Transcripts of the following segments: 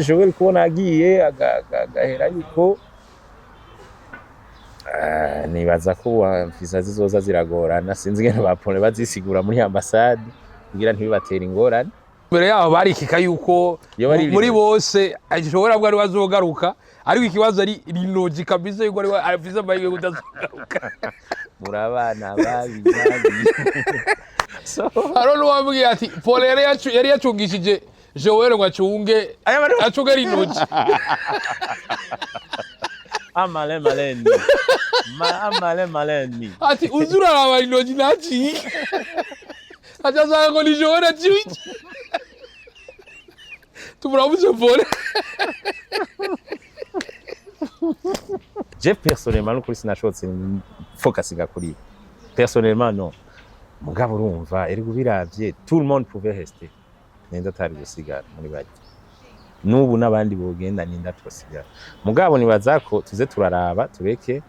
Joel kubona agiye agahera yuko nibaza ko visa zizoza ziragorana sinzi ngene bapone bazisigura muri ambassade kugira ntibibatera ingorane. Mbere yaho barikika yuko muri bose ashobora bwo ari bazogaruka ariko ikibazo ari rinoji kabisa yuko ari afise amahirwe kutazogaruka. Murabana babi so arone wambwiye ati Paul yari yacungishije Joel ngo acunge rinoji. Amale maleni ati uzura aba rinoji naci ajaza ngo ni Joel acunge tuburabuze Paul. Je personnellement kuri sinashotse focusinga kuri personnellement non mugabo urumva eri gubiravye tout le monde pouvait rester nenda tari gusigara muri bajye nubu nabandi bogenda ninda twasigara mugabo nibaza ko tuze turaraba tureke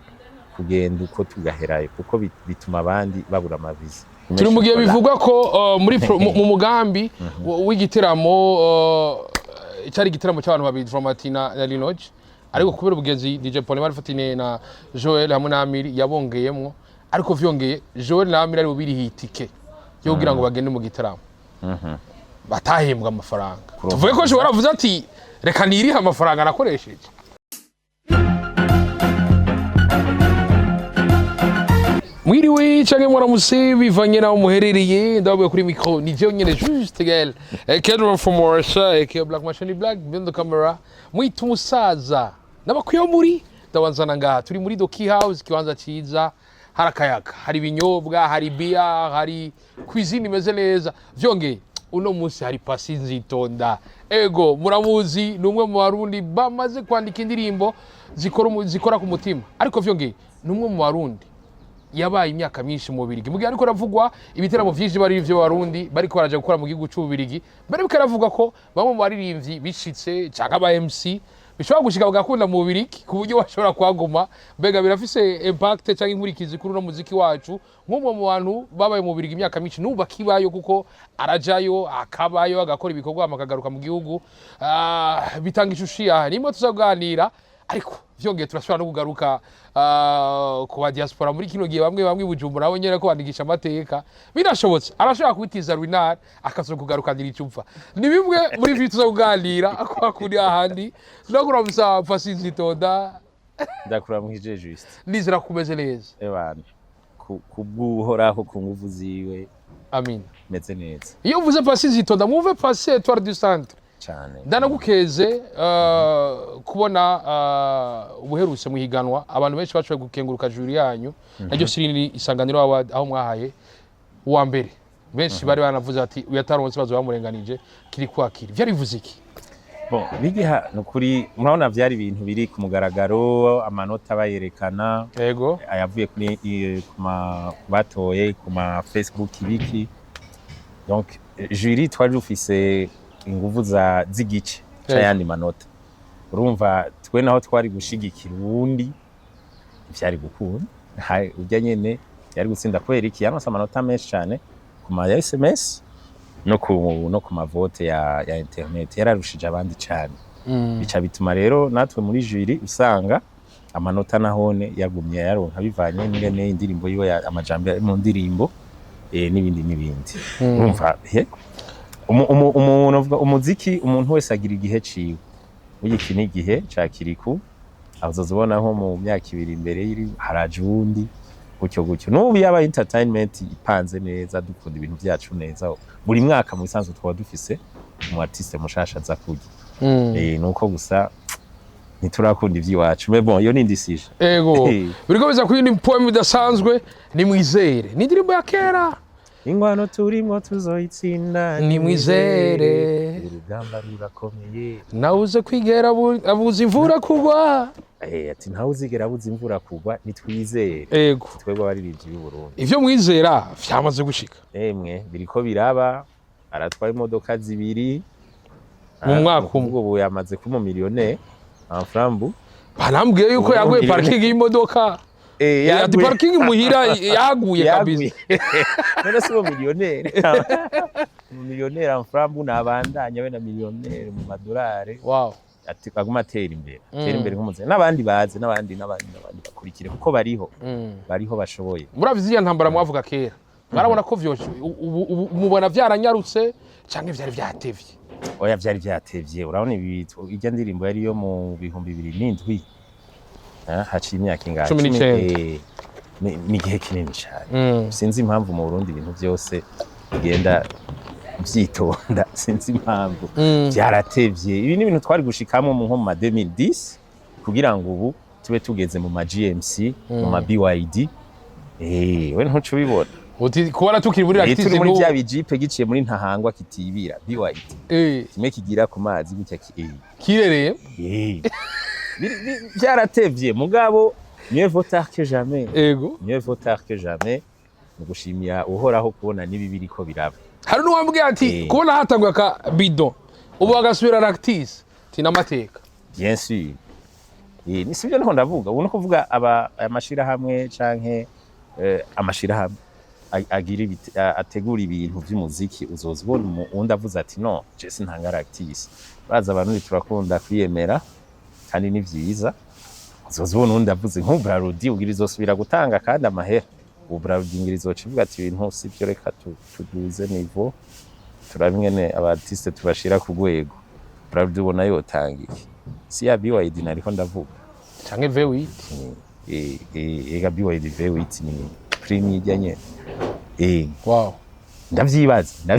kugenda uko tugaherayo kuko bituma abandi babura amaviza. Turi mu gihe bivugwa ko muri mu mugambi w'igiteramo cyari igiteramo cy'abantu babiri Dramatina na Linoge ariko kubera ubugezi DJ Paul Marifatine na Joel hamwe na Amiri yabongeyemwo ariko vyongeye Joel na Amiri ari bubiri hitike yo kugira ngo bagende mu giteramo batahembwa amafaranga. Tuvuye ko Joel avuze ati reka niriha amafaranga nakoresheje. Mwiriwe canke mwaramutse bivanye naho muherereye ndababuye kuri micro ni je nyene juste gel Kedro from Warsaw eke Black Machine Black behind the camera mwita umusaza nabakwiye muri ndabanzana ngaha turi muri Doki House kibanza ciza harakayaka hari binyobwa hari beer hari cuisine imeze neza vyongeye uno munsi hari Pasi Nzitonda ego muramuzi numwe mu Barundi bamaze kwandika indirimbo zikora ku mutima ariko vyongeye numwe mu Barundi yabaye imyaka myinshi mu Bubiligi mugihe ariko ravugwa ibiteramo vyinshi bari ivyo Barundi bariko baraje gukora mu gihugu c'Ububiligi bari bikaravugwa ko bamwe mu baririmbyi bishitse cyangwa aba MC bishobora gushika bagakunda mu Bubiligi ku buryo bashobora kwaguma mbega birafise impact cyangwa inkurikizi kuri no muziki wacu nk'umwe mu bantu babaye mu Bubiligi imyaka myinshi nubu bakibayo kuko arajayo akabayo agakora ibikorwa amakagaruka mu gihugu bitanga ishushi aha nimo tuzaganira ariko vyongeye turashobora no kugaruka ku ba diaspora muri kino gihe bamwe Bujumbura abo nyene ko bandikisha amateka birashobotse arashobora kubitiza Ruinard akazo kugarukanira icumva ni bimwe muri vitu zo kuganira akwa kuri ahandi ndakura musa Pasi Nzitonda ndakura muhije juste nizera kumeze neza ebana kubwuhoraho ku nguvu ziwe amin meze neza iyo uvuze Pasi Nzitonda muve Pasi Etoile du Centre cyane ndanagukeze kubona ubuherutse mu higanwa abantu benshi bacoye gukenguruka juri yanyu naryo siri isanganiro aho mwahaye uwa mbere benshi bari banavuze ati uyataronse bazo bamurenganije kiri kwakira byari bivuze iki bon bigiha nukuri murabona byari ibintu biri ku mugaragaro amanota bayerekana yego ayavuye kuri batoye ku ma Facebook ibiki donc jury twari dufise inguvu z'igice cyayandi manota urumva twe naho twari gushigikira ubundi byari gukunda ujya nyene yari gutsinda kwera iki yanose amanota menshi cyane ku ma SMS no ku mavote ya internet yararushije abandi cyane bica bituma rero natwe muri jury usanga amanota nahone yagumye yaronka bivanye n'ingene indirimbo yiwe amajambo mu ndirimbo n'ibindi urumva umuziki umuntu wese agira igihe ciwe uyiki ni igihe cakiriku azozibona nko mu myaka ibiri imbere yiri haraje undi gutyo n'ubu yaba entertainment ipanze neza dukunda ibintu byacu neza buri mwaka mu bisanzwe twaba dufise mu artiste mushasha za kugi nuko gusa ntiturakunda ivy'iwacu mais bon yo ni indecision ego biriko biza kuri ni poem idasanzwe ni mwizere ni indirimbo ya kera ingwano turimo tuzoyitsinda ni mwizere urugamba rurakomeye nawuze kwigera abuza imvura kugwa ati ntawuzigera abuza imvura kugwa nitwizere ego twebwe abaririmbyi b'u Burundi ivyo mwizera vyamaze gushika biriko biraba aratwaye imodoka zibiri mu mwaka umwe ubu yamaze kuba miliyone amafaranga banambwiye yuko yaguye parking y'imodoka ati parking muhira yaguye kabisa none si miliyoneri miliyoneri amframbu nabandanya we na miliyoneri mu madolari wow ati aguma atera imbere nk'umuze n'abandi baze n'abandi bakurikire kuko bariho bashoboye muravye iya ntambara mwavuga kera barabona ko vyoshe mubona vyaranyarutse canke vyari vyatevye oya vyari vyatevye urabona irya ndirimbo yari yo mu 2007 haciye imyaka ingahe 19 ni igihe kinini cyane sinzi impamvu mu Burundi ibintu byose bigenda byitonda sinzi impamvu byaratevye ibi ni ibintu twari gushikamo mu nko mu 2010 kugira ngo ubu tube tugeze mu ma GMC mu ma BYD we ntuco bibona uti kubara tukiri muri active muri bya bijipe giciye muri ntahangwa kitibira BYD kimwe kigira ku mazi gutya kirereye byaratevye mugabo mieux vaut tard que jamais ego mieux vaut tard que jamais mugushimira uhoraho kubona nibi biriko biraba hari n'uwambwiye ati kubona hatanguye aka bidon ubu agasubira Lactis tina mateka bien sûr ni sivyo nko ndavuga ubu no kuvuga amashira hamwe canke amashira hamwe agira ategura ibintu by'umuziki uzozibona undi avuze ati no je sintanga Lactis baza abantu turakunda kwiyemera kandi ni vyiza uzozibona undi avuze nk'Ubrarudi ugira izosubira gutanga kandi amahera Ubrarudi ngira izocivuga ati ibintu sivyo reka tuduze niveau turabingene abartiste tubashira ku rwego Ubrarudi ubona yotanga iki si ya BYD nariko ndavuga canke V8 ega BYD V8 ni primi ijanye wow ndavyibaza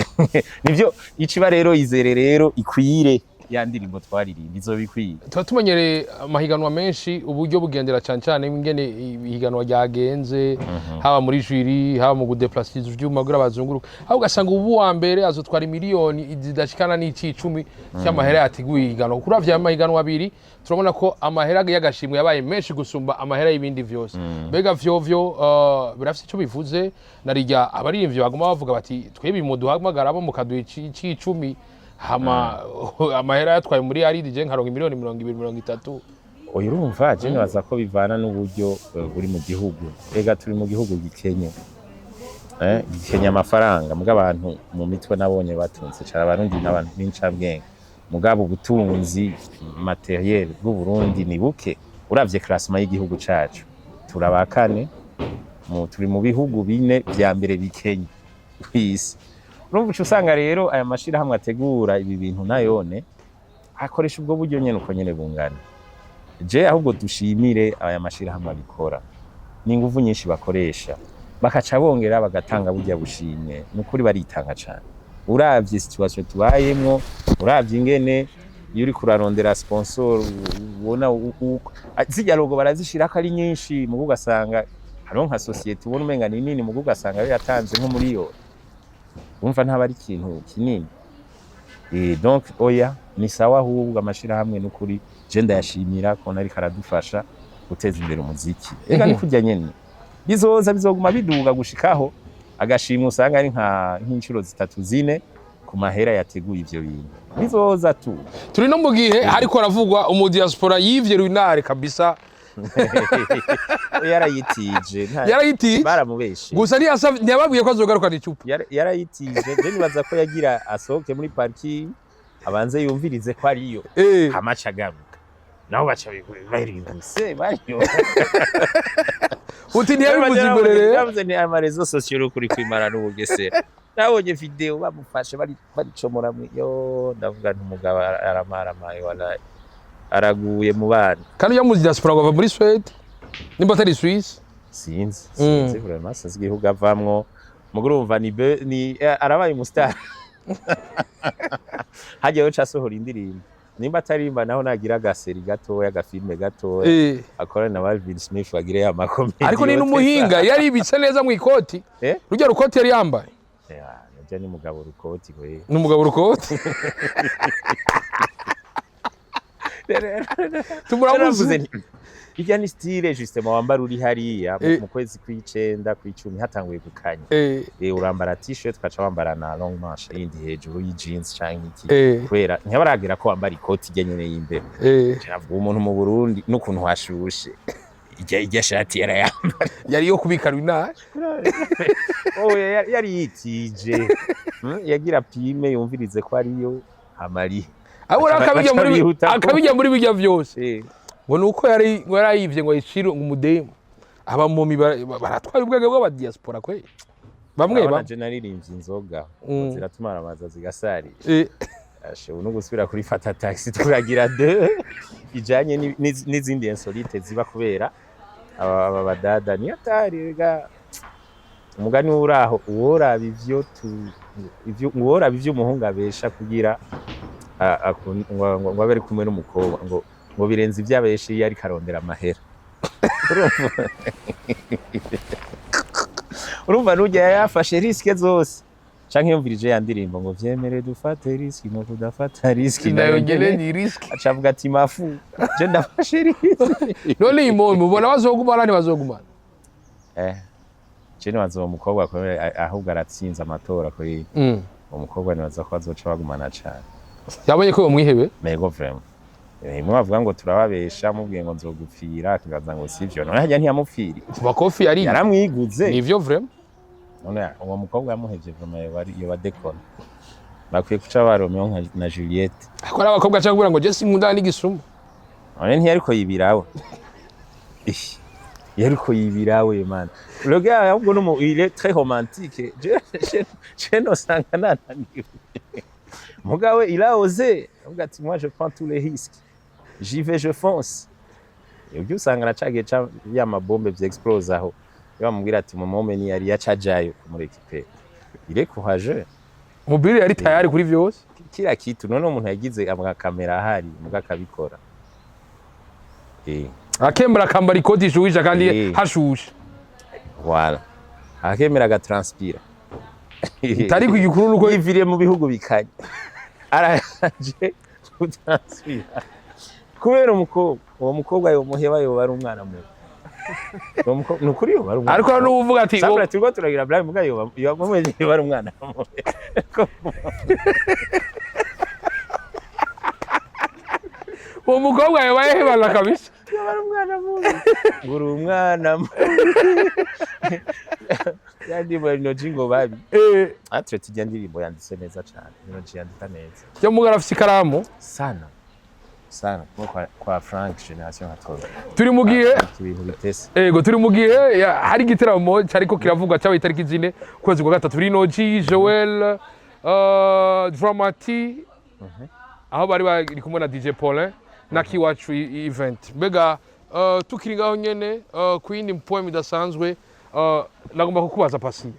nivyo iciba rero izere rero ikwire ya ndirimbo twaririmba izobikwiye tumenyereye amahiganwa menshi uburyo bugendera cyane ingene ibihiganwa ryagenze haba muri jury haba mu gudeplacer ivyuma kugira bazunguruka aho ugasanga ubu wa mbere azotwara miliyoni zidashikana n'icicumi cy'amahera yateguye ihiganwa kuravya amahiganwa abiri turabona ko amahera y'agashimwe yabaye menshi gusumba amahera y'ibindi vyose mbega vyovyo birafite ico bivuze narijya abaririmbyi baguma bavuga bati twebwe muduhamagara abo mukaduha icicumi hama amahera yatwaye muri aridi je nkaronka miliyoni 230 oyo urumva je nabaza ko bivana n'uburyo buri mu gihugu ega turi mu gihugu gikenye gikenya amafaranga muga abantu mu mitwe nabonye batunze cara abarundi n'abantu b'incabwenge mugabo ubutunzi materiel bw'u Burundi ni buke uravye classement y'igihugu cacu turabakane turi mu bihugu bine vya mbere bikenye kwisi urumva usanga rero aya mashira hamwe ategura ibi bintu nayone akoresha ubwo buryo nyene uko nyene bungana je ahubwo dushimire aya mashira hamwe abikora ni ingufu nyinshi bakoresha bakaca bongera bagatanga burya bushimwe nukuri baritanga cyane uravye situation tubayemwo uravye ingene iyo uri kurarondera sponsor ubona zijya logo barazishira ko ari nyinshi mu ugasanga haro nka societe ubona umenga ni nini mu ugasanga yatanze nko muri yo umva ntaba ari ikintu kinini donc oya ni sawa ahubwo amashira hamwe n'ukuri je ndayashimira ko nari karadufasha guteza imbere umuziki ega ni kujya nyene bizoguma biduga gushikaho agashimwe usanga ari nk'incuro 3-4 ku mahera yateguye ivyo bintu bizoza tu turi no mu gihe hariko aravugwa umu diaspora yivye runare kabisa yarayitije baramubeshe gusa ntiyababwiye ko azogarukana icupa yarayitije je nibaza ko yagira asohoke muri parking abanze yumvirize ko ariyo hamaca garuka naho baca bahirimbuse bariyo uti ntiyabivuze imbere rero yavuze ni amarezo sociaux kuri kwimara n'ubugesera nabonye video bamufashe baricomora yo ndavuga ntumugabo aramaramaye wala araguye mu bana kandi yo muri diaspora bava muri Sweden nimba atari Swiss sinzi vraiment sinzi igihugu avamwo mugurumva ni arabaye umustar hagiyeho casohora indirimbo nimba atarimba naho nagira agaseri gatoya agafilme gatoya akorana na Marvin Smith bagire ya makomedi ariko ni n'umuhinga yari ibitse neza mu ikoti rujya rukoti yari yambaye nje ni mugabo rukoti we n'umugabo rukoti tumuravuze ijya ni style justement wambara uri hariya mu kwezi kw'icenda kw'icumi hatanguye gukanya urambara t-shirt ukaca wambara na long manche yindi hejuru y'jeans canke iki kwera ntibaragira ko wambara ikoti ijya nyene y'imbere navuga umuntu mu Burundi n'ukuntu hashushe ijya shati yarayambara yari yo kubika ruinage yari yitije yagira pime yumvirize ko ariyo amari abura akabijya muri bijya byose ngo nuko yarayivye ngo yiciro umudemu aba mu baratwaye ubwege bw'aba diaspora kwe bamwe bamwe naririmbye inzoga ziratumara amaza zigasari ashe uno gusubira kuri fata taxi turagira de ijanye n'izindi insolite ziba kubera aba badada ni atariga umugani uraho uworaba ivyo umuhungu abesha kugira ngo abere kumwe n'umukobwa ngo birenze ivyabeshe yari karondera amahera urumva nujya yafashe riske zose canke yumvirije ya ndirimbo ngo vyemere dufate riski no kudafata riski nayo ngene ni riski acavuga ati mafu je ndafashe riski none imo mubona bazogumana ni bazogumana je nibaza umukobwa ahubwo aratsinze amatora kuri umukobwa nibaza ko azoca bagumana cane yabonye ko bamwihebe mego vraiment imwe bavuga ngo turababesha mubwiye ngo nzogupfira akibaza ngo sivyo none hajya ntiyamupfiri bakofi ari yaramwiguze nivyo vraiment none uwo mukobwa yamuhevye vraiment yo badekona bakwiye kuca Romeo na Juliette ako ari abakobwa cyangwa kugira ngo je sinkunda n'igisuma none ntiyariko yibirawe yariko yibirawe man le gars ahubwo no il est très romantique je no sanga nananiwe mugawe il a osé avuga ati moi je prends tous les risques j'y vais je fonce ibyo usanga nacagiye ya mabombe vyexplose aho bamubwira ati mu moment yari yacajayo muri equipe il est courageux mobile yari tayari kuri vyose kira kitu none umuntu yagize amakamera ahari muga kabikora akemera akambara ikoti ishushe kandi hashushe voilà akemera agatranspira itari ku gikuru nuko yiviriye mu bihugu bikanye araje gutranspira kubera uwo mukobwa yo muheba yo bari umwana muto nukuri yo bari umwana ariko nuvuga ati sabra turiko turagira blague muga yo bamwe bari umwana muto uwo mukobwa yo bahebana kabisa bari umwana muto nguru umwana yandi bari jingo babi atre tujya ndirimbo yanditse neza cyane inoji yandika neza cyo mugara afite ikaramu sana kwa Frank Generation Hatoza turi mu gihe ibintu bitese ego turi mu gihe hari gitaramo cyariko kiravugwa cyabaye itariki 4 kwezi kwa gatatu Rinoji Joel Dramati aho bari kumwe na DJ Paulin na Kiwacu event mbega tukiri ngaho nyene ku yindi poem idasanzwe nagomba kukubaza pasi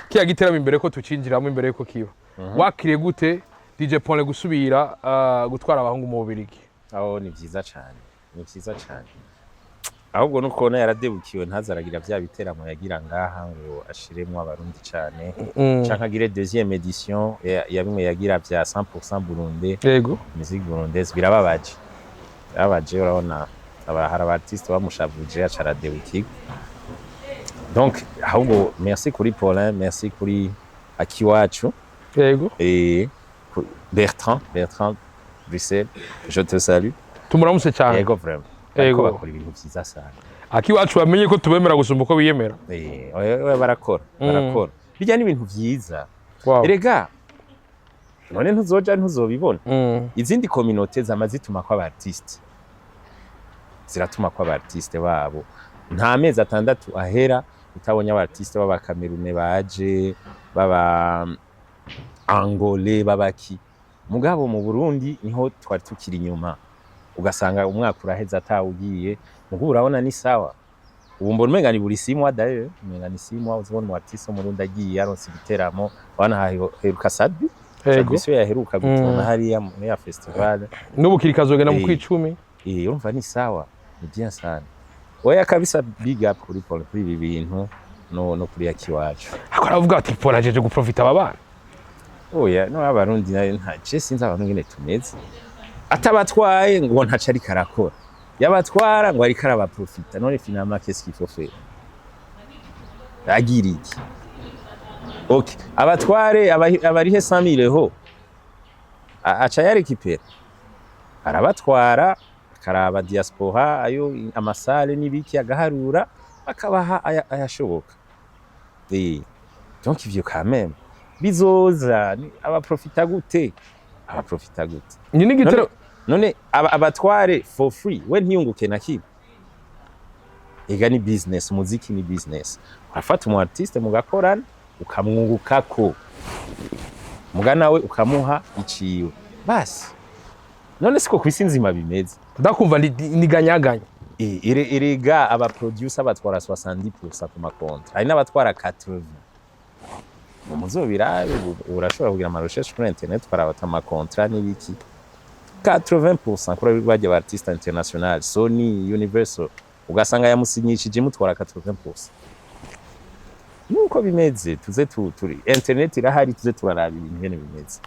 kiya gitaramo imbere ko tucinjiramo imbere ko kiba wakiriye gute DJ Paulin gusubira gutwara abahungu mu Bubiligi aho ni vyiza cyane ahubwo nuko na yaradebukiwe ntazaragira bya biteramo yagira ngaha ngo ashiremwe abarundi cyane canka gire deuxième édition ya bimwe yagira bya 100% Burundi yego musique burundaise birababaje urabona hari abartiste bamushavuje acaradebukiwe donc ahubwo merci kuri Paulin merci kuri Akiwacu yego Bertrand Bruxelles je te salue tumuramutse cyane yego vraiment yego bakora ibintu byiza cyane Akiwacu bamenye ko tubemera gusumba uko biyemera barakora bijya n'ibintu byiza erega none ntuzobibona izindi communauté zamazituma kwa artiste ziratuma kwa artiste babo nta mezi 6 ahera utabonye abartiste baba Cameroun baje baba Angolais babaki mugabo mu Burundi niho twari tukiri nyuma ugasanga umwaka uraheza atawugiye mugo urabona ni sawa ubu mbona umenga ni buri simwa daye umenga ni simwa uzibona mu artiste mu Burundi agiye yaronse ibiteramo bana haheruka Sadbi yego yaheruka gutona hari ya festival n'ubukiri kazogena mu kwicumi urumva ni sawa ni bien sana oya kabisa big up kuri Paul kuri ibi bintu no kuri Akiwacu akora avuga ati Paul ajeje guprofita aba bana oya no abarundi nta je sinzi abantu ngene tumeze atabatwaye ngo ntaca ari karakora yabatwara ngo ari karaba profita none finalement qu'est-ce qu'il faut faire agiri iki okay abatware abarihe 100,000 ho aca yarekipera arabatwara akaraba diaspora ayo amasale n'ibiki agaharura akabaha ayashoboka. Donc ivyo quand même bizoza abaprofita gute ni n'igitero none abatware for free we ntiyunguke na kimwe. Ega ni business, muziki ni business. Urafata umu artiste mugakorana ukamwungukako muga nawe ukamuha iciwe basi. None siko kwisi nzima bimeze ndakumva ni ganyaganya. Erega aba producer batwara 70% ku makontra ari n'abatwara 80. Muzobirabe urashobora kugira ama recherche kuri internet parabata amakontra n'ibiki 80% kuri bajya ba artiste international Sony Universal ugasanga yamusinyishije mutwara 80%. Nuko bimeze tuze turi internet irahari tuze turaraba ibintu bene bimeze.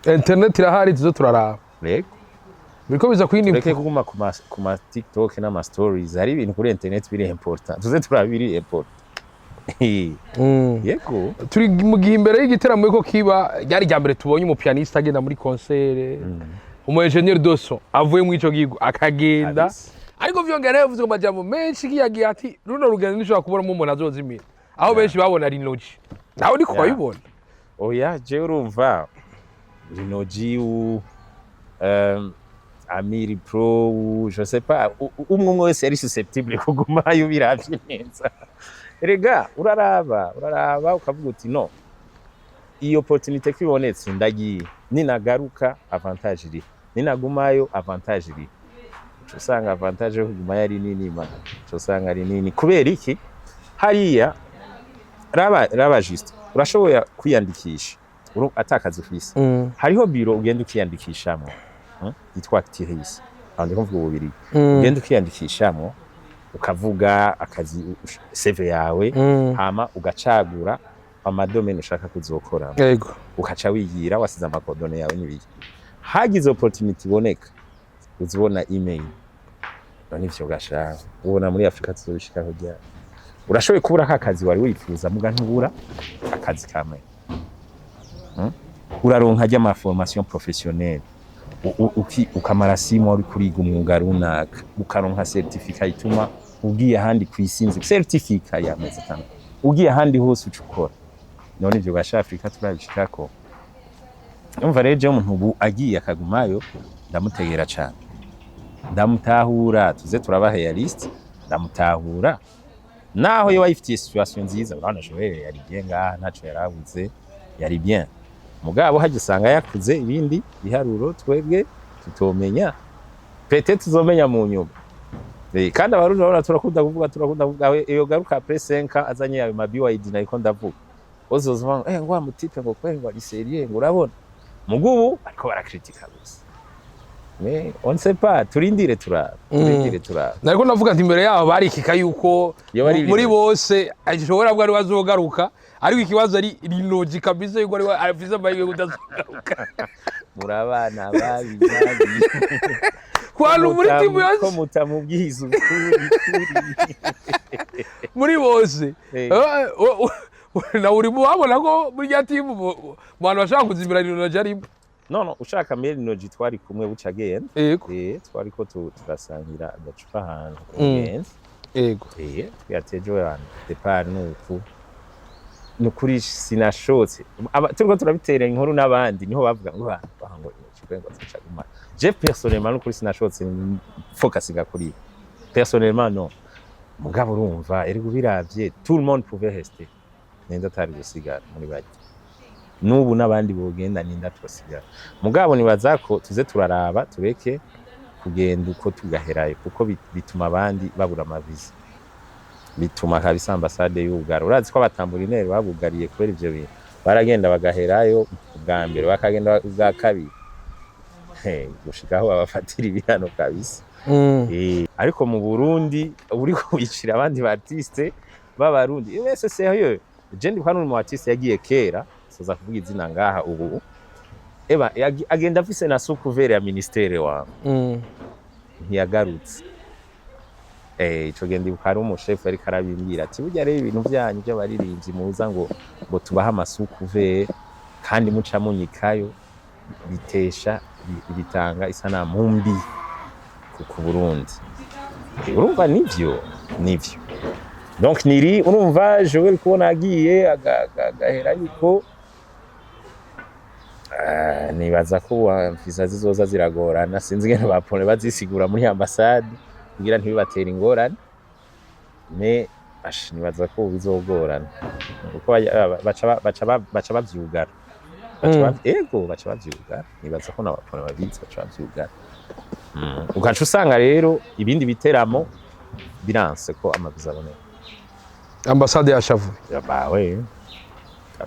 Internet irahari tuze turaraba reko biko biza kwindi reke kuguma kuma TikTok na ma stories hari ibintu kuri internet biri important tuze turaba biri important. Yego turi mu gihe imbere y'igiteramo yuko kiba ryari rya mbere tubonye umupianiste agenda muri concert umu engineer de son avuye mu ico gigo akagenda ariko vyongera yavuze ko majambo menshi kiyagiye ati runo rugendo nishobora kubona umuntu azozimira aho benshi babona Rinoji nawe niko bayibona. Oya je urumva Rinoji Amiri Pro je sais pas umwe wese yari susceptible kuguma yubiravye neza. Erega uraraba ukavuga uti no iyo opportunity kwibonetse ndagiye ninagaruka avantage iri ninagumayo avantage iri usanga avantage yo kuguma yari nini ma usanga ari nini kubera iki hariya raba juste urashoboye kwiyandikisha atakaza ufise hariho biro ugenda ukiyandikishamo yitwa Actiris kandi kumvuga ububiri ugenda ukiyandikishamo ukavuga akazi CV yawe hama ugacagura amadomene ushaka kuzokora yego ukaca wigira wasize amakodone yawe n'ibiki hagize opportunity boneka uzibona email none ivyo gashaka ubona muri Afrika tuzobishika kujya urashoboye kubura akazi wari wifuza muga ntubura akazi kamwe uraronka ajya ma formation professionnelle ukamara 6 mois uri kuriga umwuga runaka ukaronka certificat ituma ugiye ahandi kwisinzi certificat yameze cyane ugiye ahandi hose ucukora none ivyo gasha Afrika turabishikako. Umva reje umuntu ubu agiye akagumayo ndamutegera cyane ndamutahura tuze turabaha realist ndamutahura naho yo wayifitiye situation nziza urabona Joel yari bien ngaha ntaco yarabuze yari bien mugabo hagisanga yakuze ibindi biharuro twebwe tutomenya pete tuzomenya mu nyuma. Kandi abarundi barona turakunda kuvuga iyo garuka après 5 azanye yawe mabiwa idina iko ndavuga ozozwa ngwa mutipe ngo kwengwa ari serie ngo urabona mugubu ariko barakritika gusa mais on sait pas turindire turaba nariko navuga nti imbere yaho barikika yuko muri bose ashobora bwa ari wazogaruka ariko ikibazo ari Rinoji kabisa yuko ari afize amahirwe kudazogaruka murabana babi kwalo muri timu yose ko mutamubwiza ukuri muri bose na uri mubabona ko muri ya timu abantu bashaka kuzimira Rinoji ari no ushaka Rinoji twari kumwe buca agenda twari ko turasangira agacupa hantu against yego twatejewe abantu depart nuko nukuri sinashotse turiko turabitera inkuru n'abandi niho bavuga ngo bahango ikigwengo zaca guma je personnellement nukuri sinashotse focus gakuri personnellement non mugabo urumva eri gubiravye tout le monde pouvait rester nenda tari gusigara muri bajye nubu nabandi bogenda ninda twasigara mugabo nibazako tuze turaraba tureke kugenda uko tugaherayo kuko bituma abandi babura amaviza bituma kabisa ambassade y'Uganda urazi ko abatamburineri babugariye kubera ivyo bintu baragenda bagaherayo ubwa mbere bakagenda ubwa kabiri gushikaho abafatira ibihano kabisa ariko mu Burundi uri kwicira abandi ba artiste b'abarundi wese sérieux je ndi kwano mu artiste yagiye kera soza kuvuga izina ngaha ubu eba agenda afise na sous-couvert ya ministère wa ntiyagarutse ico genda ukari umuchef ari karabimbira ati burya rero ibintu byanyu by'abaririmbyi muza ngo tubaha amasukuvere kandi muca munyikayo bitesha bitanga isanamu mbi ku Burundi. Urumva nivyo donc niri urumva Joel kubona agiye agahera yuko nibaza ko visa zizoza ziragorana sinzi ngene bapone bazisigura muri ambassade kugira ntibibatera ingorane me nibaza ko bizogorana kuko baca bavyugara baca bavyugara nibaza ko n'abapone babizi baca bavyugara ugaca usanga rero ibindi biteramo biranse ko amaviza aboneka ambassade yashavu bawe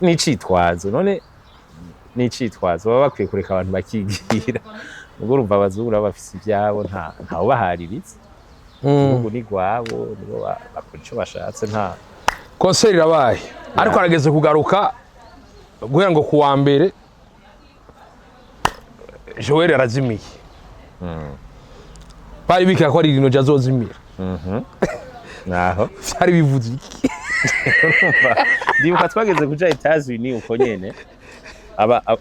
n'icitwazo none n'icitwazo baba bakwiye kureka abantu bakigira ubwo urumva abazungu bafise ibyabo ntawe bahariritse ubu ni gwabo nibo bakora ico bashatse nta concert irabaye ariko arageze kugaruka guhera ngo kuwa mbere Joel arazimiye bari bikira ko ari ibintu azozimira naho byari bivuze iki ndibuka twageze kuja Etats-Unis uko nyene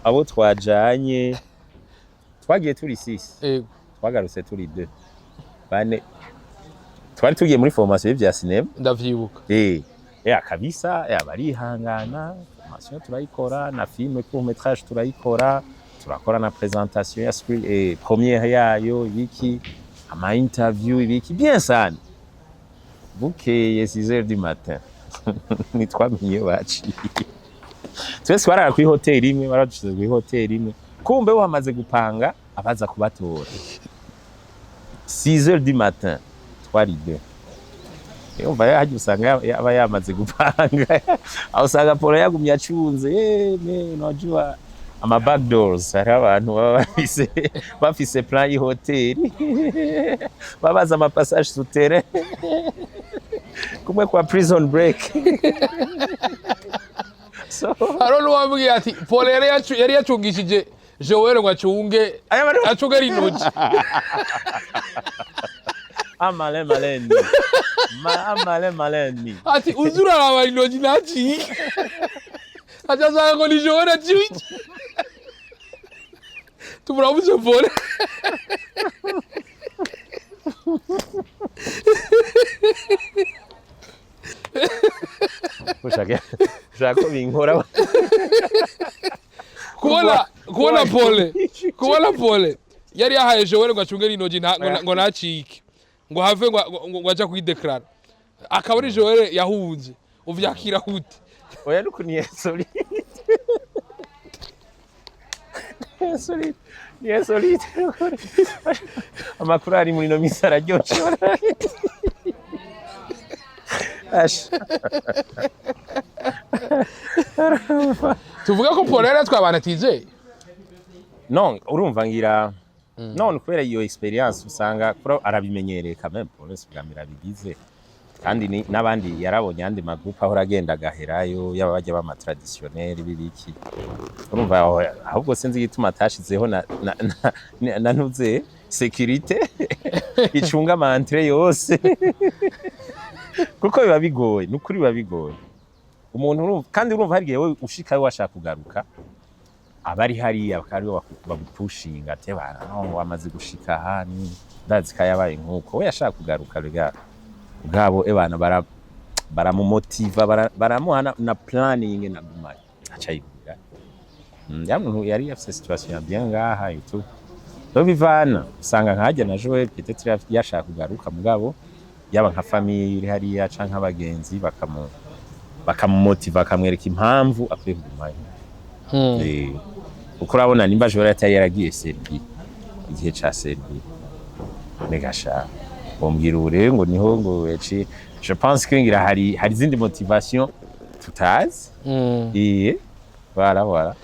abo twajanye twagiye turi 6 twagarutse turi 2 bane twari tugiye muri formation y'ivya cinema ndavyibuka kabisa barihangana formation turayikora na film court métrage turayikora turakora na présentation ya screen première yayo ibiki ama interview ibiki bien sana bukeye 6h du matin nitwamenye baciye twese barara kuri hotel imwe baradushyize kuri hotel imwe kumbe wamaze gupanga abaza kubatora 6h du matin twari 2 umva yaje usanga aba yamaze gupanga aho usanga polo yagumye acunze unajua ama back doors hari abantu baba bafise plan y'hotel babaza ama passage souterrain kumwe kwa prison break so haro nuwambwiye ati Paul yari yacungishije Joel ngo acunge rinoji maleni ati uzura aba rinoji naci ajaza ngo ni Joel acunge tuburabuze Paul ushaka binkora kubona Paul yari yahaye Joel ngo acunge rinoji ngo nacike ngo have ngo aja kwideclara akaba ari Joel yahunze uvyakira hute oya nuko ni solide amakuru ari muri no misa araryoshe tuvuga ko Paul yari twabana atizeye non urumva ngira none kubera iyo experience usanga pro arabimenyereye quand police bwamira bigize kandi n'abandi yarabonye andi magroupe aho ragenda gaherayo yaba bajya bama traditionnel bibiki urumva ahubwo sinzi gituma atashizeho na ntuze sécurité icunga amantre yose kuko biba bigoye nukuri biba bigoye umuntu urumva kandi urumva hari gihe ushika washaka kugaruka abari hari abakari bagupushinga ate bana wamaze gushika hani ndazi kayabaye nkuko we yashaka kugaruka rega bwabo ebana baramumotiva baramuhana na planning na gumari acayigira yamuntu yari afite situation ya bien ngaha yutu do bivana usanga nkajya na Joel peut-être yashaka kugaruka mugabo yaba nka famille hari ya canka abagenzi bakamumotiva bakamwereka impamvu akwiye kugumayo uko urabona nimba Joel atari yaragiye Serbie igihe ca Serbie negasha bombwira ure ngo niho ngo yaci je pense que ngira hari zindi motivation tutazi voilà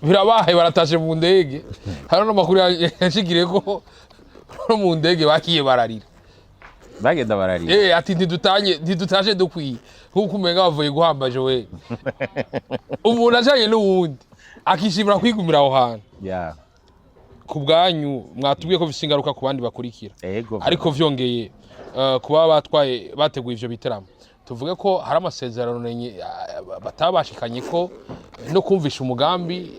birabaye baratashe mu ndege hari no makuru yashigire ko no mu ndege bakiye bararira bagenda bararira ati ntidutaje dukwiye nkuko umenga bavuye guhamba Joel umuntu ajanye n'uwundi akishimira kwigumira aho hantu ku bwanyu mwatubwiye ko bisingaruka ku bandi bakurikira ariko vyongeye kuba bateguye ivyo biteramo tuvuge ko hari amasezerano batabashikanye ko no kumvisha umugambi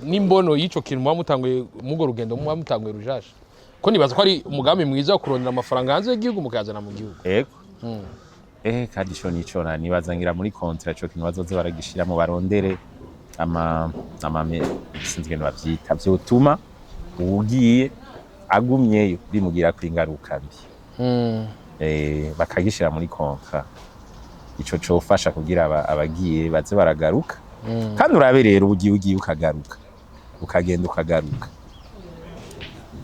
n'imbono y'ico kintu muba mutanguye mugo rugendo muba mutanguye rujasha ko nibaza ko ari umugambi mwiza wo kurondera amafaranga hanze y'igihugu mukazana mu gihugu. Ego. Kandi ico nico nibaza ngira muri contrat cyo kintu bazoze baragishiramo barondere sinzi ibintu bavyita vyotuma ugiye agumyeyo bimugira ko ingaruka mbi. Bakagishira muri contrat ico cofasha kugira abagiye baze baragaruka. Kandi urabe rero ugiye ukagaruka ukagenda ukagaruka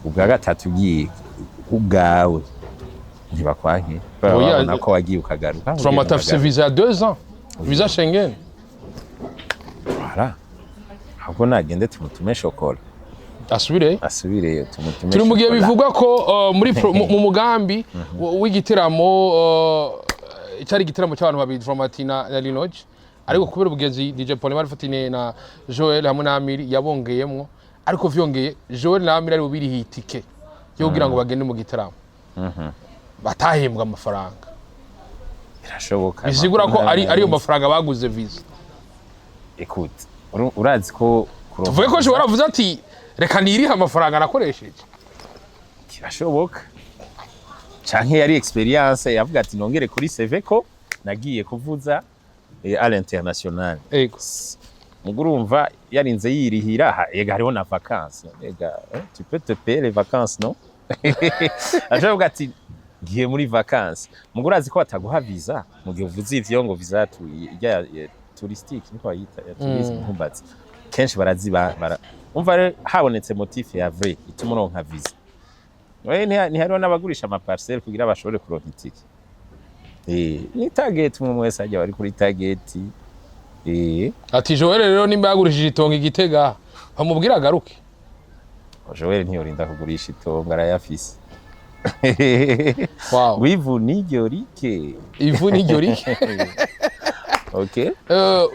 ubwa gatatu ugiye ubwawe ntibakwanke babona ko wagiye ukagaruka. Trump afise visa ya 2 ans, visa Schengen. Voilà. Ahubwo nagende tumutume shokora asubire tumutume. Turi mu gihe bivugwa ko muri mu mugambi w'igitaramo cyari igitaramo cy'abantu babiri Dramati na Linoge, ariko kubera ubugezi DJ Paul Marfatine na Joel hamwe na Amiri yabongeyemwo, ariko vyongeye Joel na Amiri ari bubirihi itike yo kugira ngo bagende mu gitaramo. Batahembwa amafaranga. Birashoboka. Bisigura ko ariyo mafaranga baguze visa. Écoute, urazi ko tuvuye ko Joel avuze ati reka niriha amafaranga nakoresheje. Kirashoboka. Canke yari experience yavuga ati nongere kuri CV ko nagiye kuvuza à l'international. Ego. Mugurumva yarinze yirihira ega hariho na vacances. Ega, tu peux te payer les vacances, non? Ajavuga ati ngiye muri vacances. Mugurazi ko bataguha visa mu gihe uvuze ivyo ngo visa ya touristique niko bayita ya tourisme nkumbazi. Kenshi baraziba umva habonetse motif ya vrai ituma uronka visa. Ni hariho n'abagurisha ama parcelle kugira bashobore kuronka itike. Ni target umwe wese ajya bari kuri target. Ati Joel rero nimba yagurishije itonga Igitega bamubwira agaruke. Joel ntiyorinda kugurisha itonga arayafise. Wow. Wivu niryo rike. Ivu niryo rike. Okay.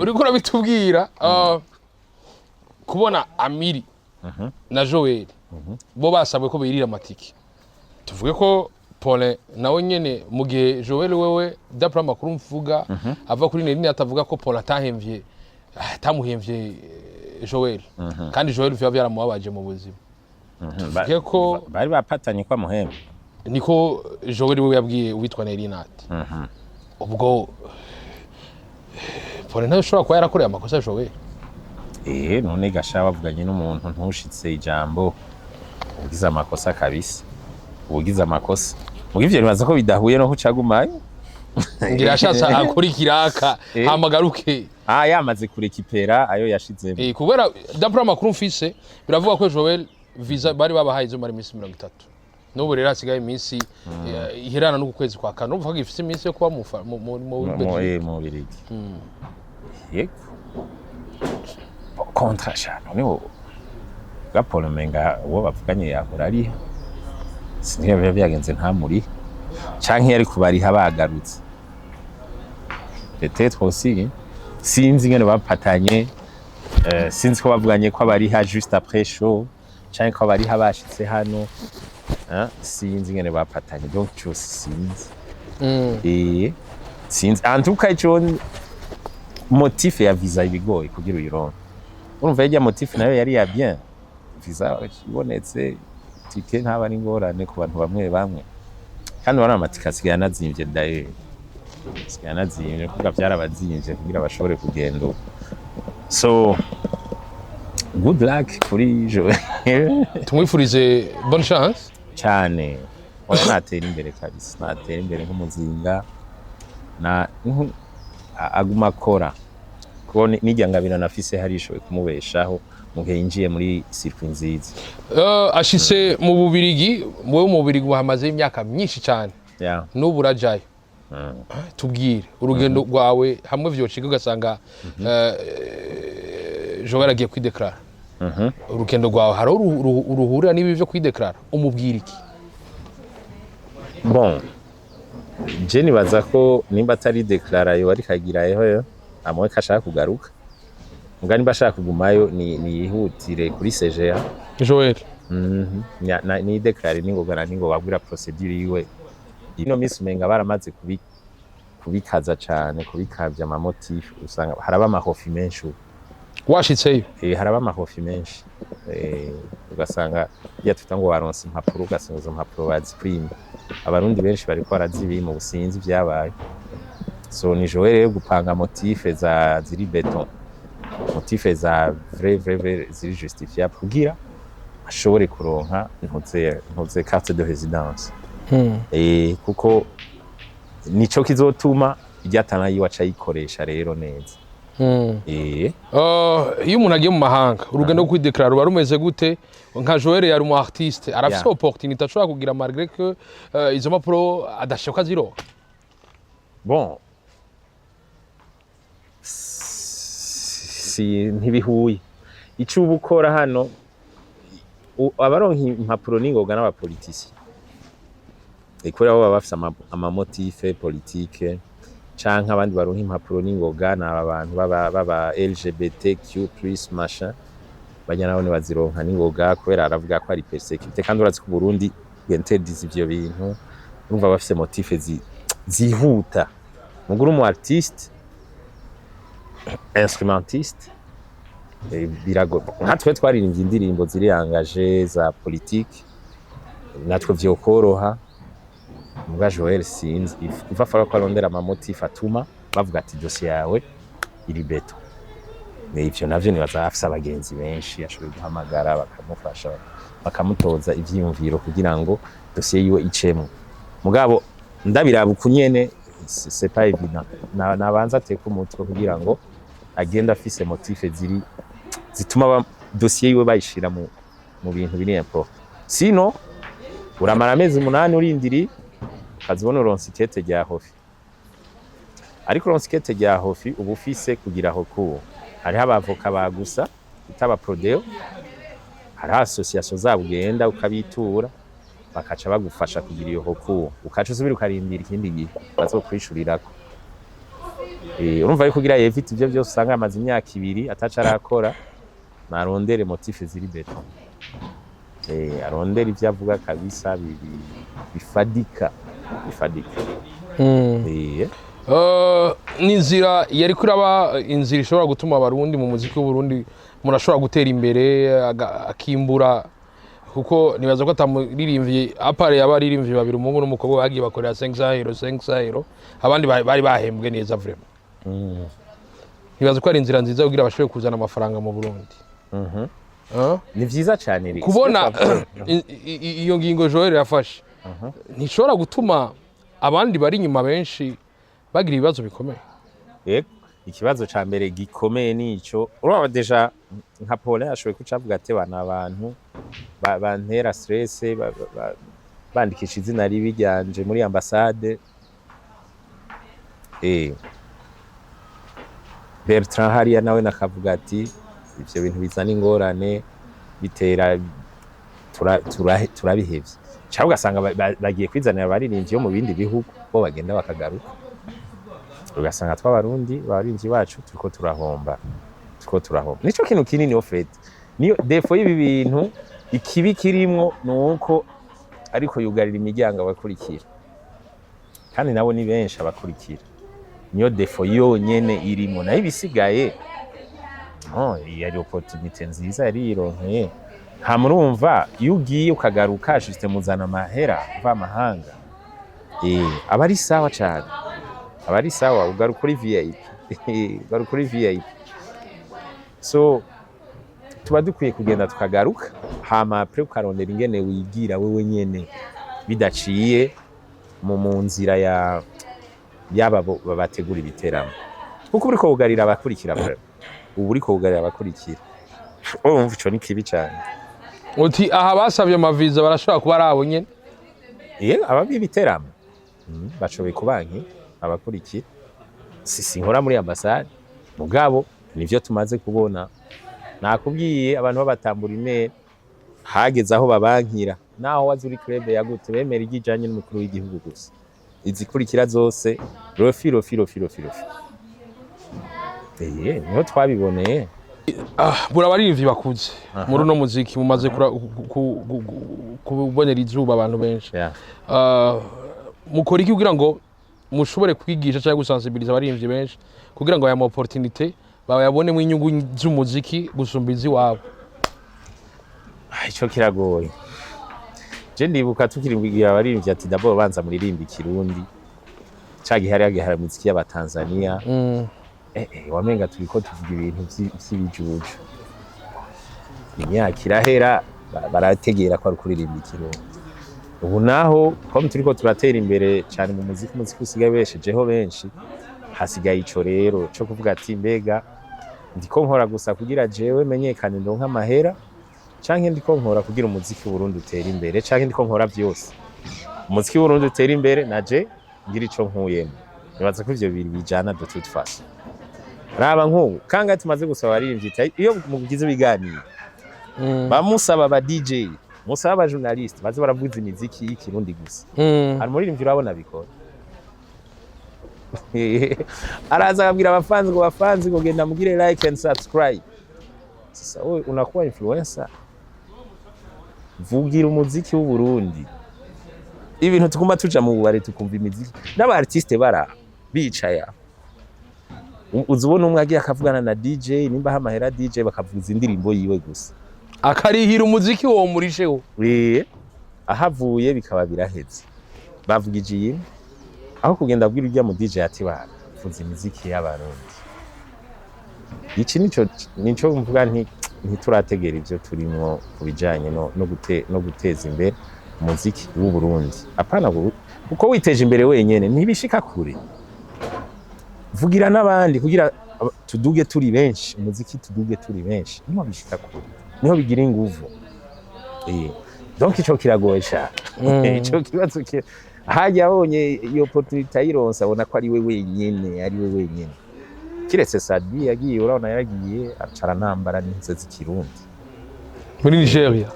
Uriko urabitubwira kubona Amiri na Joel bo basabwe ko birira amatike. Tuvuge ko Paul nawe nyene mu gihe Joel wewe d'après amakuru mvuga ava kuri Nerine atavuga ko Paul atamuhemvye Joel, kandi Joel vyo byaramubabaje mu buzima. Tuvuge ko bari bapatanye kwa muhembe niko Joel wewe yabwiye witwa Nerine ati ubwo Paul nawe ushobora kuba yarakoreye amakosa Joel. None gasha bavuganye n'umuntu ntushitse ijambo ugize amakosa kabisa. Ugize amakosa mugivyo nibaza ko bidahuye no kucagumayo. Ngira ashatse akurikiraka hamagaruke yamaze kurekipera ayo yashizemo. Kubera d'après amakuru mfise biravuga ko Joel visa bari babahaye zo mari minsi 30. N'ubu rero asigaye iminsi iherana no kwezi kwa kane. Uvuga ifise iminsi yo kuba mu Birigi. Yego. Kontra shano niho Paul menga uwo bavuganye yahora ari sinye byagenze nta muri canke yari kubariha bagarutse. Peut-être aussi sinzi ngene bapatanye sinzi ko bavuganye ko abariha juste après show canke ko abariha bashitse hano sinzi ngene bapatanye donc cyo sinzi. Sinzi en tout cas cyo motif ya visa ibigoye kugira uyironke. Urumva yajya motif nayo yari ya bien visa ibonetse tike ntaba ari ngorane ku bantu bamwe kandi wana amatika asigaye anazimvye daye asigaye anazimvye kuko byarabazimvye kugira bashobore kugenda. So good luck kuri Joel. Tumwifurize bonne chance cyane. Oya natera imbere kabisa, natera imbere nk'umuzinga na aguma akora ko nijya ngabira nafise harishowe kumubeshaho mu gihe yinjiye muri circuit nziza. Ashitse mu Bubirigi, mu Bubirigi wahamaze imyaka myinshi cyane. N'ubu urajayo. Tubwire urugendo rwawe hamwe vyocika ugasanga Joel agiye kwideklara. Urugendo rwawe haro uruhurira nibi byo kwideklara umubwira iki? Bon, je nibaza ko nimba atari deklara yo ari kagirayeho yo amwe kashaka kugaruka. Nga nimba ashaka kugumayo ni yihutire kuri CGA Joel. Ni declare ningogana ningo bagwira procedure yiwe. Ino miss menga baramaze kubikaza cyane kubikavya ama motif usanga haraba amahofi menshi. washitseyo haraba amahofi menshi ugasanga iyo tuta ngo waronse impapuro ugasanga izo mpapuro baziprime abarundi benshi bariko barazibi mu businzi byabaye so ni jowe rero gupanga motife za ziri beton motife za vrai ziri justifiable kugira ashobore kuronka ntuze carte de résidence kuko nico kizotuma iryatana yiwaca yikoresha rero neza iyo umuntu agiye mu mahanga urugendo rwo kwideclara ruba rumeze gute nka Joel yari umu artiste arafise opportunité ashobora kugira malgré que izo mpapuro adashaka ziro bon ntibihuye ico uba ukora hano abaronka impapuro n'ingoga n'abapolitisi kubera bo baba bafise amamotife politike canke abandi baronka impapuro n'ingoga n'aba bantu baba LGBTQ+ machin banyana nabo bazironka n'ingoga kubera aravuga ko ari persécuté kandi urazi ko Burundi bwentediza ivyo bintu urumva bafise motife zihuta muguru mu artiste instrumentiste birago natwe twaririmbye indirimbo ziri angaje za politique natwe vyokoroha muga Joel sinzi ifa fara ko arondera amamotife atuma bavuga ati dossier yawe iri beto n'ivyo navyo nibaza afise abagenzi benshi ashoboye guhamagara bakamufasha bakamutoza ivyiyumviro kugira ngo dossier yiwe icemwe mugabo ndabiraba ukunyene c'est pas évident nabanza teka umutwe kugira ngo agenda afise motife zituma dossier yiwe bayishira mu bintu biri important sino uramara amezi 8 urindiri kazibona uronse ikete rya hofi ariko uronse ikete rya hofi ubu ufise kugira aho kuwo hariho abavoka bagusa itaba prodeo hari association zabo ugenda ukabitura bakaca bagufasha kugira iyo hokuwo ukaca usubira ukarindira ikindi gihe bazokwishurirako urumva yuko kugira yevite ivyo byose usanga amaze imyaka 2 ataca arakora narondere motife ziri beton arondere ivyo avuga kabisa bifadika n'inzira yari kuraba inzira ishobora gutuma abarundi mu muziki w'Uburundi murashobora gutera imbere akimbura kuko nibaza ko atamuririmvye apare y'abaririmbyi babiri umuhungu n'umukobwa bagiye bakorera 500 euro abandi bari bahembwe neza vraiment nibaza ko ari inzira nziza kugira abashobore kuzana amafaranga mu Burundi ni vyiza cyane rero kubona iyo ngingo Joel yafashe ntishobora gutuma abandi bari inyuma benshi bagira ibibazo bikomeye ikibazo ca mbere gikomeye nico uraba deja nka Paulin ashoboye kucavuga ati bana abantu bantera stress bandikisha izina ribi ryanje muri ambassade Bertrand hariya nawe nakavuga ati ivyo bintu bizana ingorane bitera turabihevye cyangwa ugasanga bagiye kwizanira abaririmbyi yo mu bindi bihugu bo bagenda bakagaruka ugasanga tw'abarundi abaririmbyi bacu turiko turahomba nico kintu kinini ofete niyo defo y'ibi bintu ikibi kirimwo nuko ariko yugarira imiryango abakurikira kandi nabo ni benshi abakurikira niyo defo yonyene irimo nayo ibisigaye yari opportunité nziza yari ironkeye hamurumva iyo ugiye ukagaruka juste muzana amahera uva amahanga abari sawa cyane abari sawa ugaruka kuri VIP so tuba dukwiye kugenda tukagaruka hama après ukarondera ingene wigira wewe nyene bidaciye mu nzira yaba bategura ibiteramo kuko uriko kugarira abakurikira ubu uriko kugarira abakurikira urumva ico ni kibi cyane uti aha basavye amaviza barashobora kuba arabo nyene ababi ibiteramo bashoboye kubanki abakurikira sinkora muri ambassade mugabo nivyo tumaze kubona nakubwiye abantu babatambura email hageze aho babankira naho wazuri club yagute bemera igijanye n'umukuru w'igihugu gusa izikurikira zose rofi niho twabiboneye burabaririmbyi bakuze muri uno muziki mumaze kubonera izuba abantu benshi mukora iki kugira ngo mushobore kwigisha cyangwa gusensibiliza abaririmbyi benshi kugira ngo aya opportunité bayabonemo inyungu z'umuziki gusumba iz'iwabo? Ico kiragoye. Je ndibuka tukirimbira abaririmbyi ati d'abord banza muririmba ikirundi cagi hari muziki y'abatanzania wamenga turiko tuvuga ibintu vy'ibijuju. Imyaka irahera barategera ko ari kuririmba ikirundi. Ubu naho ko turiko turatera imbere cyane mu muziki usigaye beshejeho benshi, hasigaye ico rero cyo kuvuga ati mbega ndiko nkora gusa kugira jewe menyekane ndonka amahera canke ndiko nkora kugira umuziki w'Uburundi utera imbere canke ndiko nkora vyose umuziki w'Uburundi utera imbere naje ngira ico nkuyemo. Nibaza ko ivyo bibiri bijana de toute façon. Raba nk'ubu kanga tumaze gusaba baririmbyi iyo mugize ibiganiro bamusaba ba DJ musaba aba journaliste baze baravuza imiziki y'ikirundi gusa. Hari muririmbyi urabona bikora araza akabwira abafanzi ngo genda mugire like and subscribe. Sasa wewe unakuwa influencer, vugira umuziki w'u Burundi. Ibintu tukuma tuja mu bubare tukumva imiziki n'aba artiste bara bicaye uzubona umwe agiye akavugana na DJ nimba hamahera DJ bakavuza indirimbo yiwe gusa akarihira umuziki wo murisheho ahavuye bikaba biraheze bavugije iyi aho kugenda abwira urya mu DJ ati bavuza imiziki y'abarundi. Iki nico mvuga ntiturategera ivyo turimo kubijanye no guteza imbere umuziki w'u Burundi. Apana uko witeje imbere wenyene ntibishika kure, vugira n'abandi kugira tuduge turi benshi, umuziki tuduge turi benshi niho bishika kure, niho bigira inguvu. Donc ico kiragoye cyane. Ico kibazo hajya abonye iyo opportunity ayironsa abona ko ari we wenyene. Kiretse Sadi yagiye urabona yaragiye acara ntambara n'inse z'ikirundi muri Nigeria.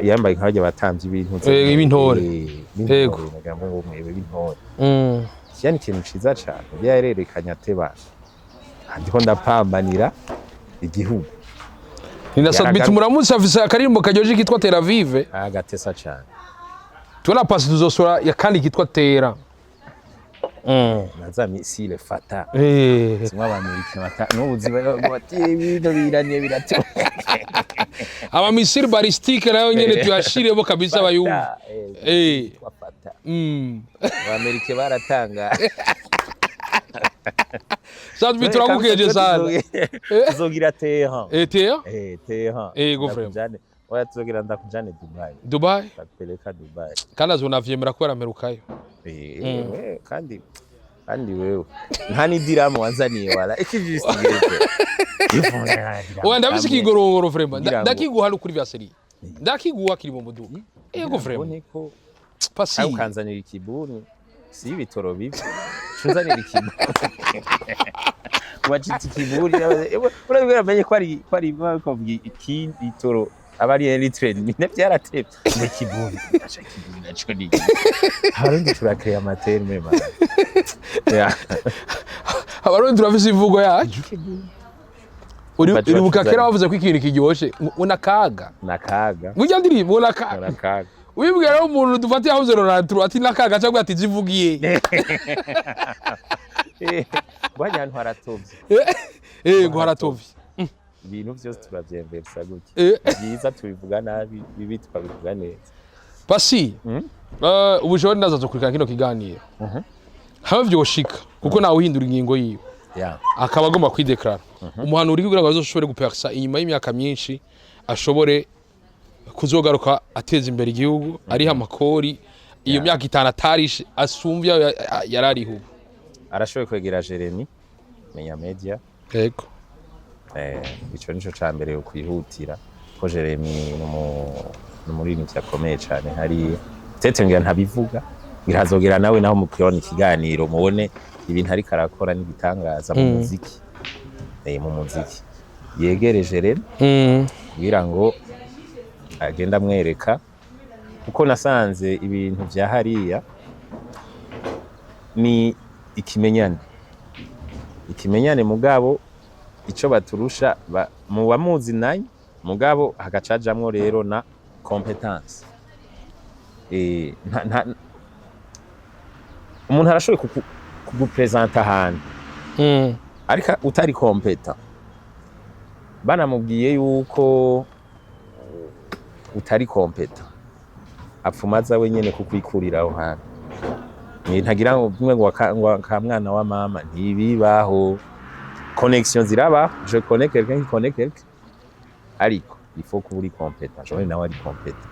Yambaye nk'abajya batamvye ibintu ibintore. Yego nagambo ngo mwebe b'intore. Cyane ikintu ciza cyane byarerekanya atebasha. Ndiko ndapambanira igihugu. Nina Sadbit muramutse afise akarimbo kajoje kitwa Tel Aviv. Agatesa cyane. Tuna pasi tuzosura ya kandi kitwa Tera. Naza misile fata. Simwa bamurika bata n'ubuzi bati ibintu biranye birato. Aba misile ballistique nayo nyene tuyashire bo kabisa bayumva. Wafata. Abamerike baratanga. Sadbit turamukeje sana. Tuzogira Tera. Tera? Tera. Gofrem. Oya tuzogira ndakujane Dubai. Dubai? Bakupeleka Dubai. Kana zonavyemera ko aramerukayo. Kandi wewe nta n'idiramu wanzaniye wala ikijisi Oya ndabisi kigorongoro vraiment ndakiguha kuri vya serie ndakiguha kiri mu muduka yego vraiment pasi ukanzanira ikibuni si ibitoro bibi nzanira ikibuni wacitse ikibuni urabwira amenye ko ari bakovuga ikindi itoro abari Eritrea nyine byaratebye mu kibuni acha kibuni naco ni harundi turakaya amaterme ma abarundi turafise ivugo yacu uri bukakera bavuze ko ikintu kiryoshe unakaga burya ndirimbo unakaga wibwira umuntu dufatiye aho 0 ati nakaga cyangwa ati zivugiye bwanya ntwaratovye ngo haratovye ibintu byose turavyembersa gutya byiza tubivuga nabi bibi twabivuga neza. Pasi ubujore ndaza kurikana kino kiganiro haba vyoshika kuko nawe uhindura ingingo yiwe akaba agomba kwideklara umuhano uri kugira ngo azoshobore gupersa inyuma y'imyaka myinshi ashobore kuzogaruka ateza imbere igihugu ariha amakori iyo myaka 5 atarishe asumvya yarariho arashoboye kwegera Jeremy menya media. Yego ico nico cambere kwihutira ko Jeremy muri ni cyakomeye cyane hari tete ngira ntabivuga birazogera nawe naho mukirona ikiganiro mubone ibintu ari karakora n'ibitangaza mu muziki yegereje rero kugira ngo agenda mwereka kuko nasanze ibintu vya hariya ni ikimenyane mugabo ico baturusha mu bamuzi nayo mugabo hagacajamwo rero na competence. Umuntu arashoboye kugupresenta ahantu ariko utari kompeta banamubwiye yuko utari kompeta apfumaza wenyene kukwikurira aho hantu ntagira ngo bimwe ngo ka mwana wa mama ntibibaho connexion ziraba je connais quelqu'un qui connaît quelqu'un ariko il faut que uri kompeta Joel nawe ari kompeta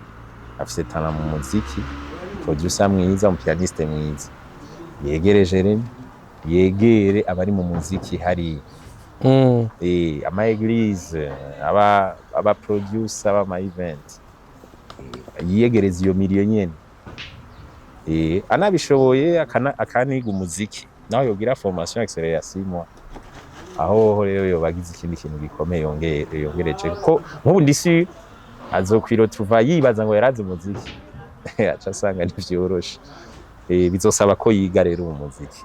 afise talent mu muziki producer mwiza pianiste mwiza yegere Jeremy yegere abari mu muziki hari ama eglise aba producer aba event yiyegereza iyo miliyoni anabishoboye akaniga umuziki naho yogira formation accélérée ya 6 mois aho rero yo bagize ikindi kintu gikomeye yongereje ko nk'ubu ndisi azokwiro tuva yibaza ngo yarazi umuziki aca asanga ntivyoroshe bizosaba ko yiga rero umuziki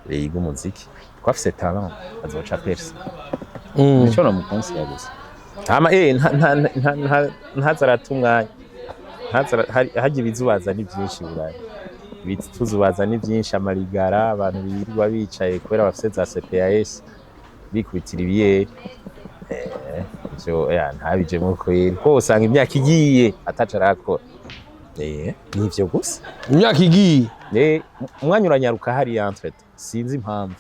yiga umuziki ko afise talent azoca perse nico no mukonsi yaguze hama ntazaratumwanya haje ibizubaza ni byinshi burayi bituzubaza ni byinshi amarigara abantu birirwa bicaye kubera bafise za CPAS bikubitira ibiye ntabije muko ko usanga imyaka igiye ataca arakora nivyo gusa imyaka igiye umwanya uranyaruka hari entre sinzi impamvu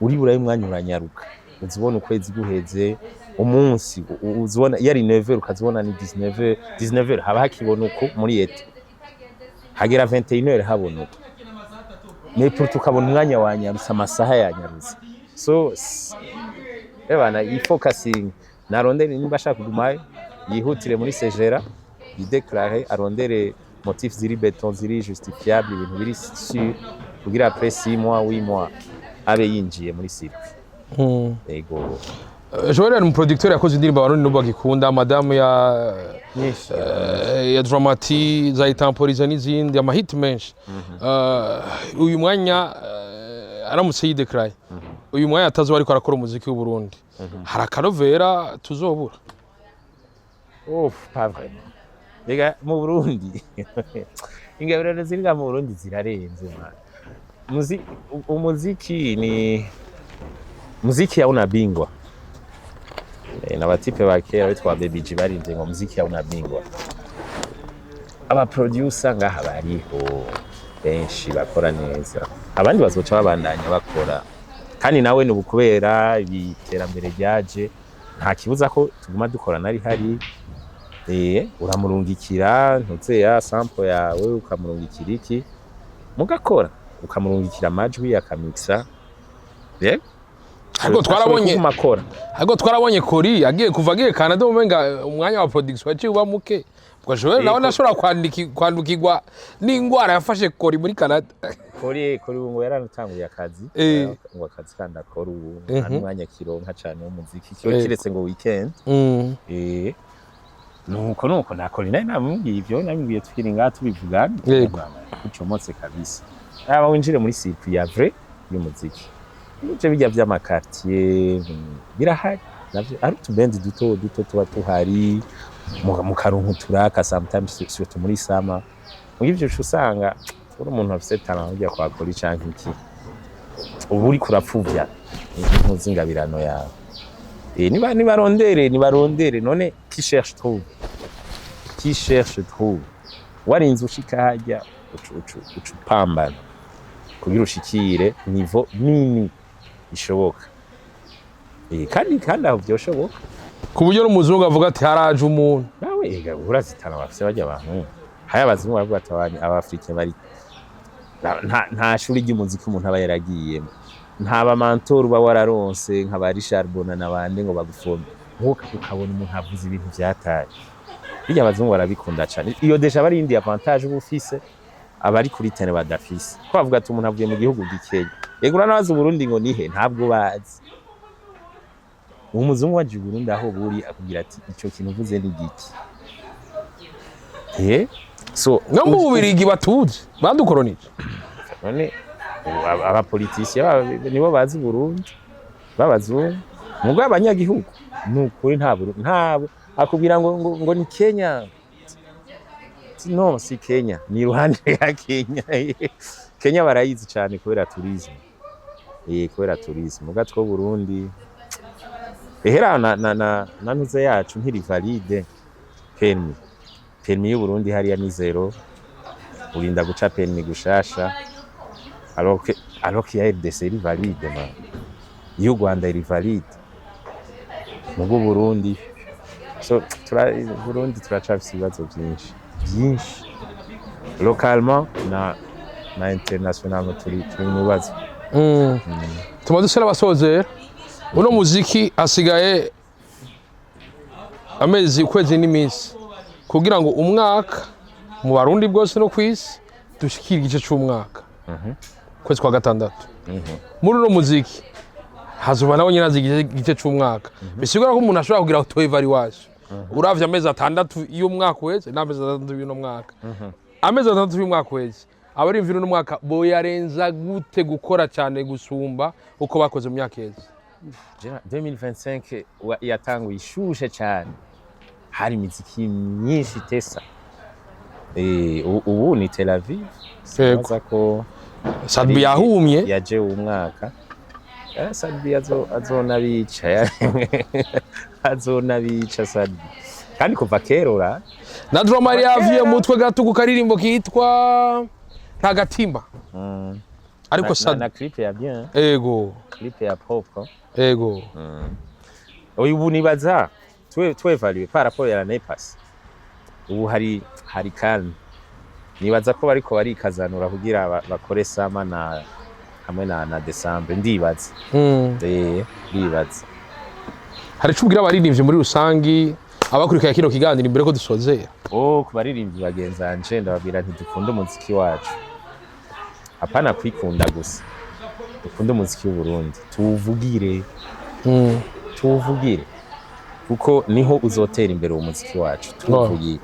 uri burayi umwanya uranyaruka uzibona ukwezi guheze umunsi uzibona yari 9h ukazibona ni 19h haba hakibona uko muri ete hagera 21h habona uko mais tukabona umwanya wanyarutse amasaha yanyarutse so ebana ifocusing narondere nimba ashaka kugumaye yihutire muri segera ideclare arondere motifs ziri beton ziri justifiable ibintu biri sûr kugira après 6 mois 8 mois abe yinjiye muri circuit ego Joel ari umuproducteur yakoze indirimbo abantu n'ubu bagikunda madame ya Dramati za Itemporiza n'izindi ama hit menshi uyu mwanya aramutse yideclare uyu mwanya atazo ariko arakora umuziki w'u Burundi harakarovera tuzobura pas vraiment Lega mu Burundi ingabirano ziriga mu Burundi zirarenze umuziki ni muziki hauna bingwa na batipe ba kera bitwa Baby G barinze ngo muziki hauna bingwa aba producer ngaha bariho benshi bakora neza abandi bazoca babandanya bakora kandi nawe ni ukubera ibiterambere ryaje nta kibuza ko tuguma dukorana ari hari uramurungikira ntutse ya sample yawe ukamurungikira iki mugakora ukamurungikira amajwi akamixa Hago twarabonye Kori agiye kuva agiye Canada umenga umwanya wa production waciye uba muke bwa Joel nawe nashobora kwandukirwa n'ingwara yafashe Kori muri Canada Kori ngo yaranatanguye akazi ngo akazi kandi akora ubu umwanya kironka cyane w'umuziki kiretse ngo weekend nuko nakora naye namubwiye ivyo namubwiye twiringa tubivugana ucomotse kabisa aba winjire muri circuit ya vrai y'umuziki ivyo bijya vy'amakartier birahari navyo ari tubendi duto tuba tuhari mu karonko turaka sometimes surtout muri sama ivyo usanga uri umuntu afise talent ujya kwakora icanke iki ubu uri kurapfuvya impuzingabirano yawe nibarondere none qui cherche trouve warinze ushika hajya ucupambana kugira ushikire niveau nini ishoboka kandi aho byoshoboka ku buryo n'umuzungu avuga ati haraje umuntu nawe urazitana bafise bajya abantu haya abazungu bavuga ati abafrike bari nta shuri ry'umuziki umuntu aba yaragiyemo nta bamantor uba wararonse nk'aba Richard Bona nabande ngo bagufombe nkuko ukabona umuntu avuze ibintu byataye bijya abazungu barabikunda cyane iyo deja bari indi avantage ubufise abari kuri tene badafise ko bavuga ati umuntu avuye mu gihugu gikeye yego uranabaza Burundi ngo nihe ntabwo bazi umuzungu waje Burundi aho buri akubwira ati ico kintu uvuze ni giki so no mu Bubirigi batuze badukoronije none aba politiciens nibo bazi Burundi babazungu mugwa abanyagihugu nukuri ntabo akubwira ngo ni Kenya no si Kenya ni ruhande ya Kenya Kenya barayizi cyane kubera tourism kubera tourisme muga two Burundi ehera na ntuze yacu nkiri valide permis y'u Burundi hariya ni zero urinda guca permis gushasha alors que ya RDC iri valide ma y'u Rwanda iri valide mugo Burundi so Burundi turacafise ibibazo byinshi localement na international turi mu bibazo tumaze gushyira abasozera uno muziki asigaye amezi ukwezi n'iminsi kugira ngo umwaka mu Barundi bwose no kwisi dushikira igice cy'umwaka kwezi kwa gatandatu muri uno muziki hazuba nawe nyine igice cy'umwaka bisigura ko umuntu ashobora kugira utoyivari waje uravye amezi atandatu iyo umwaka weze n'amezi atandatu y'uno mwaka amezi atandatu y'umwaka weze abarimvira uno mwaka boyarenza gute gukora cyane gusumba uko bakoze mu myaka yeze 2025 yatanguye ishushe cyane hari imiziki myinshi tesa ubu ni Tel Aviv sasa ko Sadbi yahumye yaje umwaka Sadbi azonabica Sadbi kandi kuva kera na Dromari yavuye mutwe gatugu karirimbo kitwa nta gatimba ariko na clip ya bien ego clip ya propre ego ubu nibaza twevaluer par rapport ya l'année passée ubu hari calme nibaza ko bariko barikazanura kugira bakore sama na hamwe na December ndibaza ndibaza hari cubwira abaririmbye muri rusangi abakurikira kino kiganiro imbere ko dusozera kubaririmbyi bagenzanje ndababwira nti dukunda umuziki wacu apana kwikunda gusa dukunda umuziki w'u Burundi tuwuvugire kuko niho uzotera imbere uwo muziki wacu tuwuvugire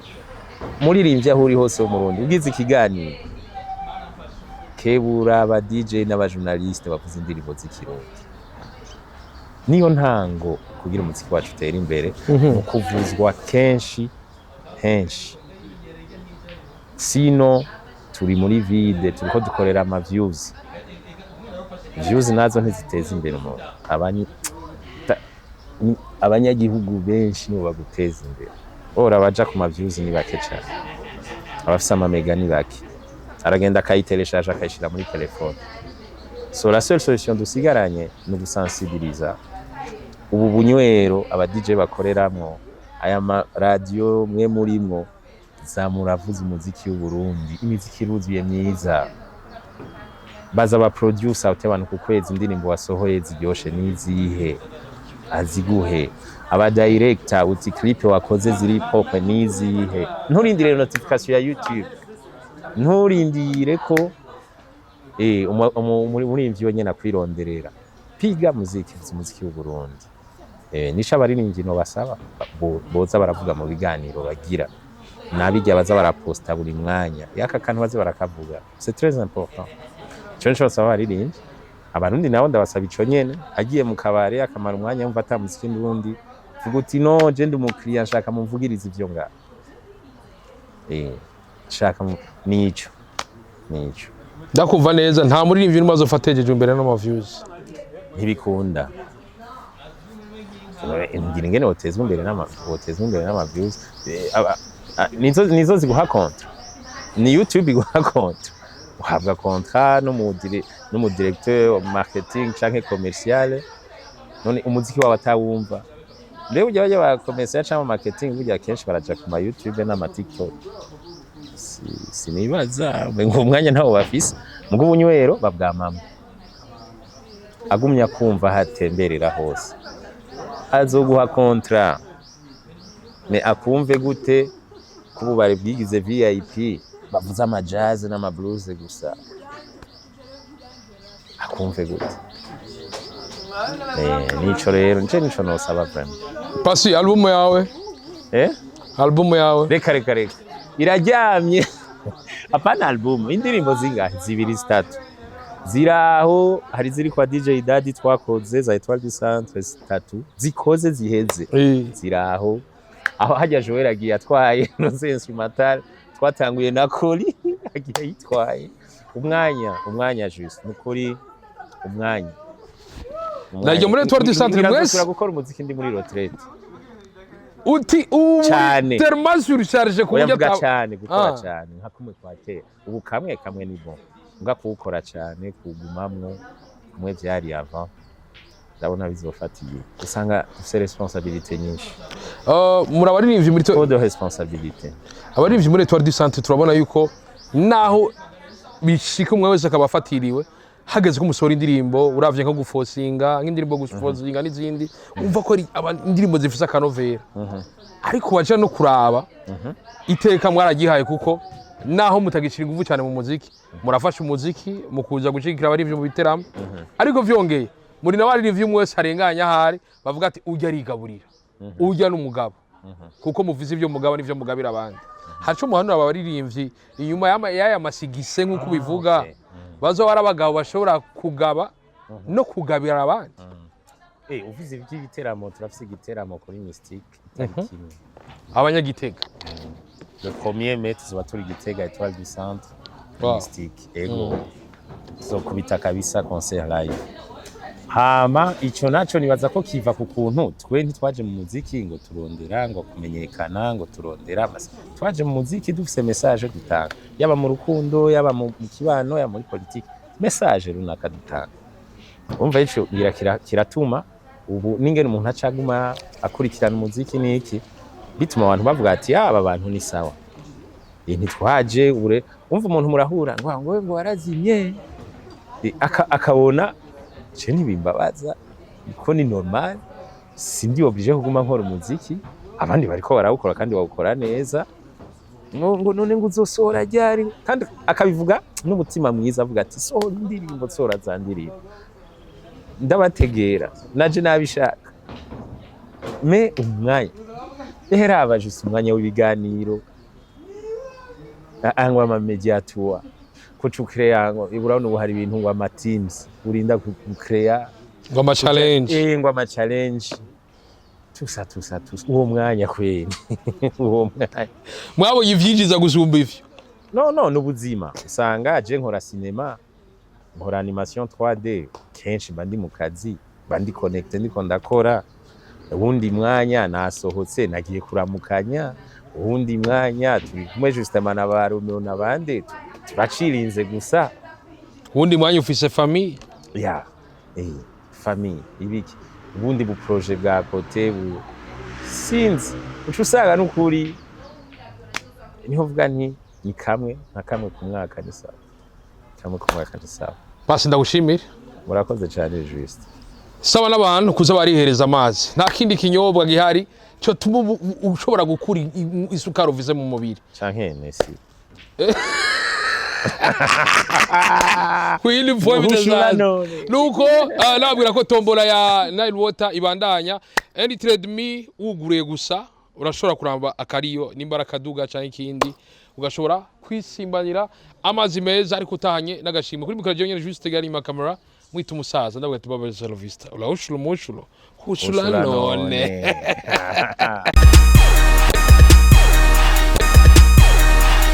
muririmbyi aho uri hose wo mu Burundi ugize ikiganiro kebura aba DJ n'aba journaliste bavuze indirimbo z'ikirundi niyo ntango kugira umuziki wacu utera imbere mu kuvuzwa kenshi sino turi muri vide turiko dukorera ama views nazo ntiziteza imbere umuntu abanyagihugu benshi nibo baguteza imbere baja ku ma views ni bake cyane abafise ama mega ni bake aragenda akayitereshaje akayishira muri telefone so la seule solution dusigaranye ni gusensibiliza ubu bunywero aba DJ bakoreramwo aya ma radio mwe murimwo zamuravuza umuziki w'u Burundi imiziki iruzuye myiza baza ba producer utebantu ku kwezi indirimbo wasohoye ziryoshe nizihe aziguhe aba director uti clip wakoze ziri pop nizihe nturindire notification ya YouTube nturindire ko umurimvyi wonyene akwironderera piga muziki w'u Burundi nisha abaririmbyi no basaba boza baravuga mu biganiro bagira nabijya baza baraposta buri mwanya yaka kantu baze barakavuga c'est très important cyo basaba abaririmbyi abarundi nabo ndabasaba ico nyene agiye mu kabare akamara umwanya yumva atamuziki n'urundi vuga uti no je ndi umukiriya nshaka mumvugiriza ivyo ngaho shaka nico ndakumva neza nta muririmbyi n'umaze ufatejeje imbere no ma views ntibikunda ngira ngene wotezwe imbere n'ama views nizo ziguha kontra ni YouTube iguha kontra uhabwa kontra no mu directeur marketing canke commercial none umuziki wawe atawumva rero ujya bajya ba commercial canke marketing burya kenshi baraja ku ma YouTube n'ama TikTok sinibaza ngo umwanya ntawo bafise mugo ubunywero babwamama agumya kumva hatemberera hose azoguha kontra me akumve gute kubu bari bwigize VIP bavuza ama jazz n'ama blues gusa akumve gute nico rero nico nosaba vraiment Pasi album yawe album yawe reka iraryamye apana album indirimbo zingahe zibiri zitatu ziraho hari ziri kwa DJ Daddy twakoze za Etoile du Centre zitatu zikoze ziheze ziraho aho hajya Joel agiye atwaye no instrumental twatanguye na Koli agiye yitwaye umwanya just nukuri umwanya Najya muri Etoile du Centre mwese gukora umuziki ndi muri retraite uti tellement surcharge ku buryo cyane gukora cyane nka kumwe kwatera ubu kamwe ni bon nga kuwukora cyane kugumamwo kumwe byari avant ndabona bizofatiye usanga c'est responsabilité nyinshi murabaririmbye muri trop de responsabilité abaririmbye muri Etoile du Centre turabona yuko naho bishika umwe wese akabafatiriwe hageze ko musohora indirimbo uravye nko gufosinga nk'indirimbo gufosinga n'izindi umva ko indirimbo zifise akanovera ariko waje no kuraba iteka mwaragihaye kuko naho mutagishira ingufu cyane mu muziki murafasha umuziki mukuza gushigikira abarivye mu biteramo ariko vyongeye muri nabarivye umwe wese arenganya hari bavuga ati ujya arigaburira ujya n'umugabo kuko muvize ibyo mugabo n'ivyo mugabira abandi haco muhanura abaririmbyi inyuma y'aya masigise nk'uko bivuga bazo barabagabo bashobora kugaba no kugabira abandi uvize iby'ibiteramo turafise igiteramo kuri Mystique kimwe abanyagitega le premier mai tuzoba turi Gitega Etoile du Centre Mystique ego so kubita kabisa concert live hama ico naco nibaza ko kiva ku kuntu twe ntitwaje mu muziki ngo turondera ngo kumenyekana ngo turondera basi twaje mu muziki dufise message dutanga yaba mu rukundo yaba mu kibano yaba muri politique message runaka dutanga umva ico kiratuma ubu ningene umuntu acaguma akurikirana umuziki niki bituma abantu bavuga ati aba bantu ni sawa ntitwaje ure umva umuntu murahura ngo warazimye akabona je ntibimbabaza ko ni normal sindi oblige kuguma nkora umuziki abandi bariko barawukora kandi bawukora neza ngo none ngo uzosohora ryari kandi akabivuga n'umutima mwiza avuga ati sohora indirimbo sohora za ndirimbo ndabategera naje nabishaka me umwanya ehera juste umwanya w'ibiganiro angwa ama mediatua kucukrea urabona ubu hari ibintu ngo ama teams urinda kucrea ngo ama challenge ngo ama challenge tusa uwo mwanya kwene uwo mwanya mwabo yivyinjiza gusumba ivyo no n'ubuzima usanga je nkora cinema nkora animation 3D kenshi bandi mu kazi bandi connecte ndiko ndakora ubundi mwanya nasohotse nagiye kuramukanya ubundi mwanya turi kumwe justement na Romeo n'abandi turacirinze gusa ubundi mwanya ufise famille famille ibiki ubundi bu projet bwa côté bu sinzi ucu usanga n'ukuri niho vuga nti ni kamwe ku mwaka ni sawa kamwe ku mwaka ni sawa basi ndagushimira murakoze cyane juste sawa n'abantu kuza barihereza amazi nta kindi kinyobwa gihari cyo tuma ushobora gukura isukari uvize mu mubiri canke nesi kwindi mvuye bitazana nuko nabwira ko tombola ya Nile Water ibandanya any trade me uguriye gusa urashobora kuramba akariyo nimbara kaduga cyane ikindi ugashobora kwisimbanira amazi meza ariko utahanye n'agashimwe kuri mikoro nyene juste gari ma camera mwita umusaza ndavuga ati baba Salvista ula ushulo mushulo none